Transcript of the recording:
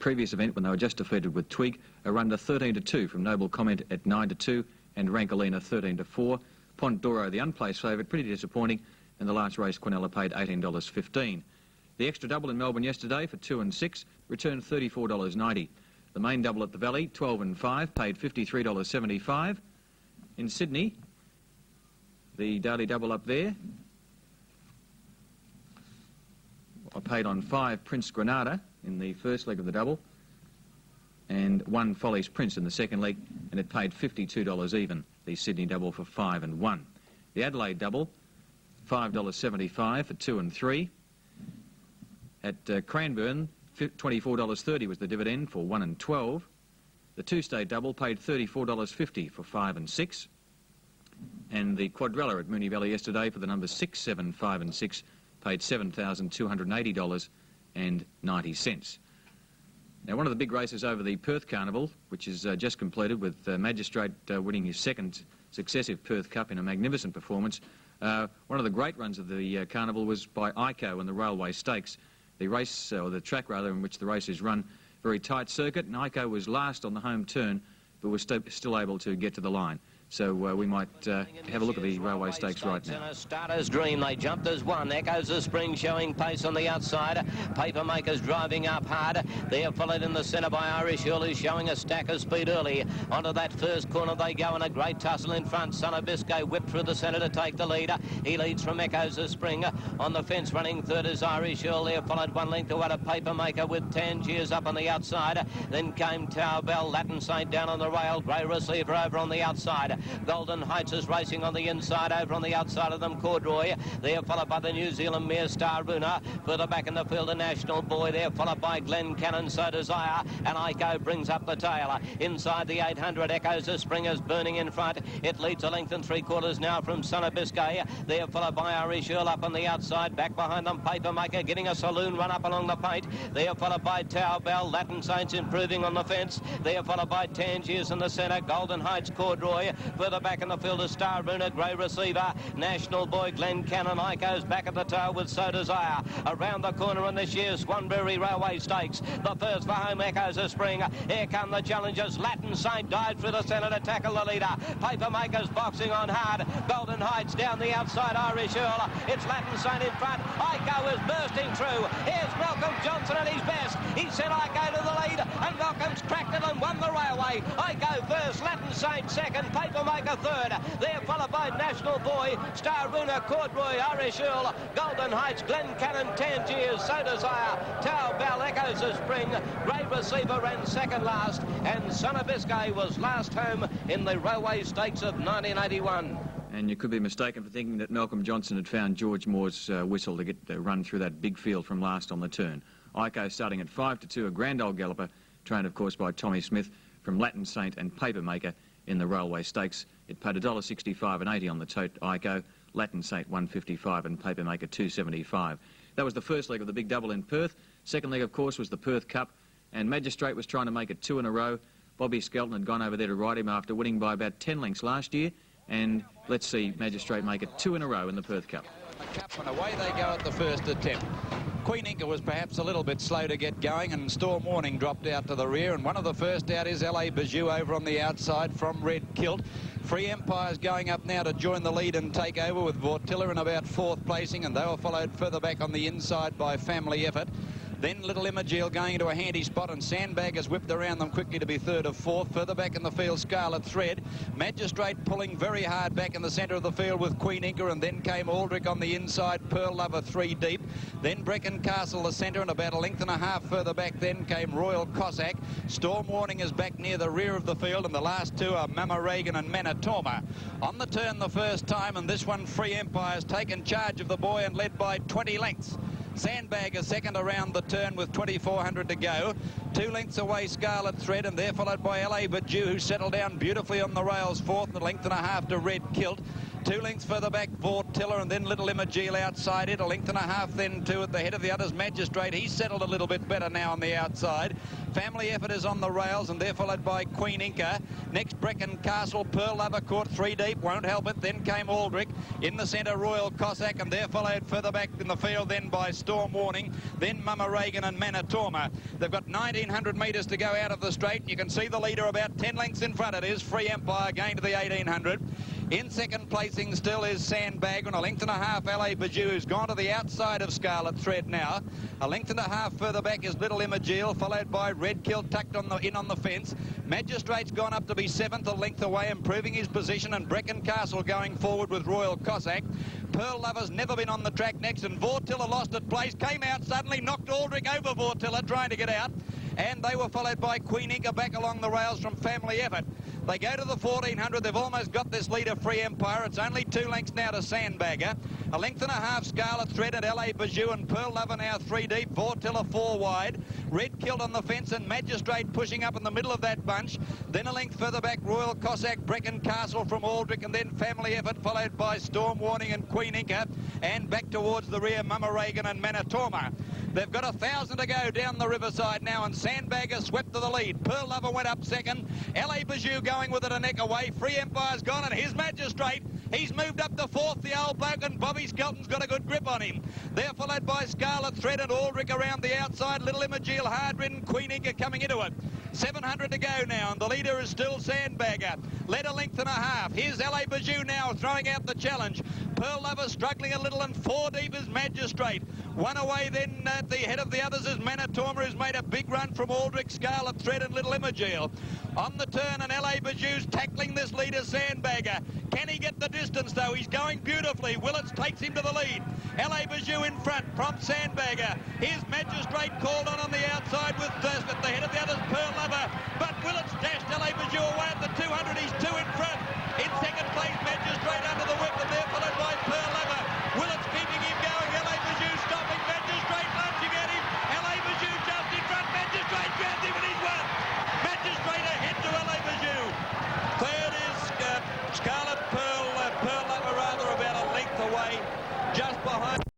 previous event when they were just defeated with Twig. A run to 13-2 from Noble Comment at 9-2 and Rankalina 13-4. Pont Doro, the unplaced favourite, pretty disappointing, and the last race Quinella paid $18.15. The extra double in Melbourne yesterday for 2 and 6 returned $34.90. The main double at the Valley, 12 and 5, paid $53.75. In Sydney, the daily double up there, I paid on 5 Prince Granada in the first leg of the double and 1 Folly's Prince in the second leg, and it paid $52 even, the Sydney double for 5 and 1. The Adelaide double, $5.75 for 2 and 3. At Cranbourne, $24.30 was the dividend for 1 and 12. The two-state double paid $34.50 for 5 and 6. And the quadrella at Moonee Valley yesterday for the numbers 6, 7, 5 and 6 paid $7,280.90. Now, one of the big races over the Perth Carnival, which is just completed with Magistrate winning his second successive Perth Cup in a magnificent performance. One of the great runs of the Carnival was by Ico in the Railway Stakes. The race, or the track rather, in which the race is run, very tight circuit, and Ico was last on the home turn, but was still able to get to the line. So we might have a look at the Railway Stakes right now. Starter's Dream, they jumped as one. Echoes the Spring showing pace on the outside. Papermakers driving up hard. They're followed in the centre by Irish Earl, who's showing a stack of speed early. Onto that first corner they go, and a great tussle in front. Son of Biscay whipped through the centre to take the lead. He leads from Echoes the Spring. On the fence running third is Irish Earl. They're followed 1 length away to Papermaker with Tangiers up on the outside. Then came Tower Bell, Latin Saint down on the rail. Grey Receiver over on the outside. Golden Heights is racing on the inside. Over on the outside of them, Corduroy. They're followed by the New Zealand mare Star Runa. Further back in the field, a National Boy. They're followed by Glen Cannon, So Desire. And Ico brings up the tail. Inside the 800, Echoes the Springers burning in front. It leads a length and 3/4 now from Son of Biscay. They're followed by Irish Earl up on the outside. Back behind them, Papermaker getting a saloon run up along the paint. They're followed by Tower Bell. Latin Saints improving on the fence. They're followed by Tangiers in the centre. Golden Heights, Corduroy. Further back in the field is Star Runa, Grey Receiver, National Boy, Glen Cannon. Ico's back at the tail with So Desire. Around the corner in this year's Swanberry Railway Stakes. The first for home, Echoes the Spring. Here come the challengers. Latin Saint dives through the centre to tackle the leader. Papermakers boxing on hard. Golden Heights down the outside, Irish Earl. It's Latin Saint in front. Ico is bursting through. Here's Malcolm Johnson at his best. He sent Ico to the lead, and Malcolm's cracked it and won the railway. Ico first, Latin Saint second, Papermaker third. They're followed by National Boy, Star Runa, Corduroy, Irish Earl, Golden Heights, Glen Cannon, Tangiers, So Desire, Tower Bell, Echoes the Spring. Grey Receiver ran second last, and Son of Biscay was last home in the Railway Stakes of 1981. And you could be mistaken for thinking that Malcolm Johnson had found George Moore's whistle to get the run through that big field from last on the turn. Ico starting at 5-2, a grand old galloper, trained of course by Tommy Smith from Latin Saint and Papermaker in the Railway Stakes. It paid $1.65 and 80 on the tote Ico, Latin Saint $1.55 and Papermaker $2.75. That was the first leg of the big double in Perth. Second leg, of course, was the Perth Cup, and Magistrate was trying to make it 2 in a row. Bobby Skelton had gone over there to ride him after winning by about 10 lengths last year, and let's see Magistrate make it 2 in a row in the Perth Cup. The Cup, and away they go at the first attempt. Queen Inca was perhaps a little bit slow to get going, and Storm Warning dropped out to the rear, and one of the first out is LA Bijou over on the outside from Red Kilt. Free Empire's going up now to join the lead and take over with Vortilla in about 4th placing, and they were followed further back on the inside by Family Effort. Then Little Imogil going into a handy spot, and Sandbag has whipped around them quickly to be 3rd or 4th. Further back in the field, Scarlet Thread. Magistrate pulling very hard back in the centre of the field with Queen Inca, and then came Aldrich on the inside, Pearl Lover 3 deep. Then Brecon Castle the centre, and about a length and a half further back then came Royal Cossack. Storm Warning is back near the rear of the field, and the last two are Mama Reagan and Manitoma. On the turn the first time, and this one Free Empire's taken charge of the boy and led by 20 lengths. Sandbag is second around the turn with 2,400 to go. 2 lengths away, Scarlet Thread, and they're followed by LA Bijou, who settled down beautifully on the rails, 4th, and a length and a half to Red Kilt. 2 lengths further back, Vortilla, and then Little Imogil outside it. A length and a half then, too, at the head of the others, Magistrate. He's settled a little bit better now on the outside. Family Effort is on the rails, and they're followed by Queen Inca. Next, Brecon Castle, Pearl Lover caught 3 deep, won't help it. Then came Aldrich. In the centre, Royal Cossack, and they're followed further back in the field then by Storm Warning, then Mama Reagan and Manitoma. They've got 1,900 metres to go out of the straight, and you can see the leader about 10 lengths in front. It is Free Empire going to the 1,800. In second placing still is Sandbag, and a length and a half LA Bijou, who's gone to the outside of Scarlet Thread now. A length and a half further back is Little Imogil, followed by Red Kilt tucked on the fence. Magistrate's gone up to be 7th, a length away, improving his position, and Brecon Castle going forward with Royal Cossack. Pearl Lover's never been on the track next, and Vortilla lost at place, came out suddenly, knocked Aldrich over Vortilla trying to get out, and they were followed by Queen Inca back along the rails from Family Effort. They go to the 1,400. They've almost got this leader, Free Empire. It's only 2 lengths now to Sandbagger. A length and a half, Scarlet Thread at LA Bijou, and Pearl Lover now 3 deep. Vortilla 4 wide. Red Kilt on the fence, and Magistrate pushing up in the middle of that bunch. Then a length further back, Royal Cossack, Brecon Castle from Aldrich, and then Family Effort, followed by Storm Warning and Queen Inca. And back towards the rear, Mama Reagan and Manitoma. They've got 1,000 to go down the riverside now, and Sandbagger swept to the lead. Pearl Lover went up second. LA Bijou going with it a neck away. Free Empire's gone, and his Magistrate, he's moved up to 4th, the old bloke, and Bobby Skelton's got a good grip on him. They're followed by Scarlet Thread and Aldrich around the outside. Little Imogil hard-ridden, Queen Inca coming into it. 700 to go now, and the leader is still Sandbagger. Led a length and a half. Here's LA Bijou now throwing out the challenge. Pearl Lover struggling a little, and 4 deep is Magistrate. 1 away then at the head of the others is Manitoma, who's made a big run from Aldrich, Scarlet Thread and Little Imogil. On the turn, and LA Bijou's tackling this leader, Sandbagger. Can he get the distance, though? He's going beautifully. Willits takes him to the lead. LA Bijou in front from Sandbagger. Here's Magistrate called on the outside with Thirst at the head of the others, Pearl Lover. But Willits dashed LA Bijou away at the 200. He's 2 in front. In second place, Magistrate under the whip, and they're followed by Pearl Lover. Willits keeping him going. LA Bijou stopping. Magistrate lunging at him. LA Bijou just in front. Magistrate grabs him, and he's won. Magistrate ahead to LA Bijou. Third is Scarlet Pearl Lover, rather, about a length away, just behind.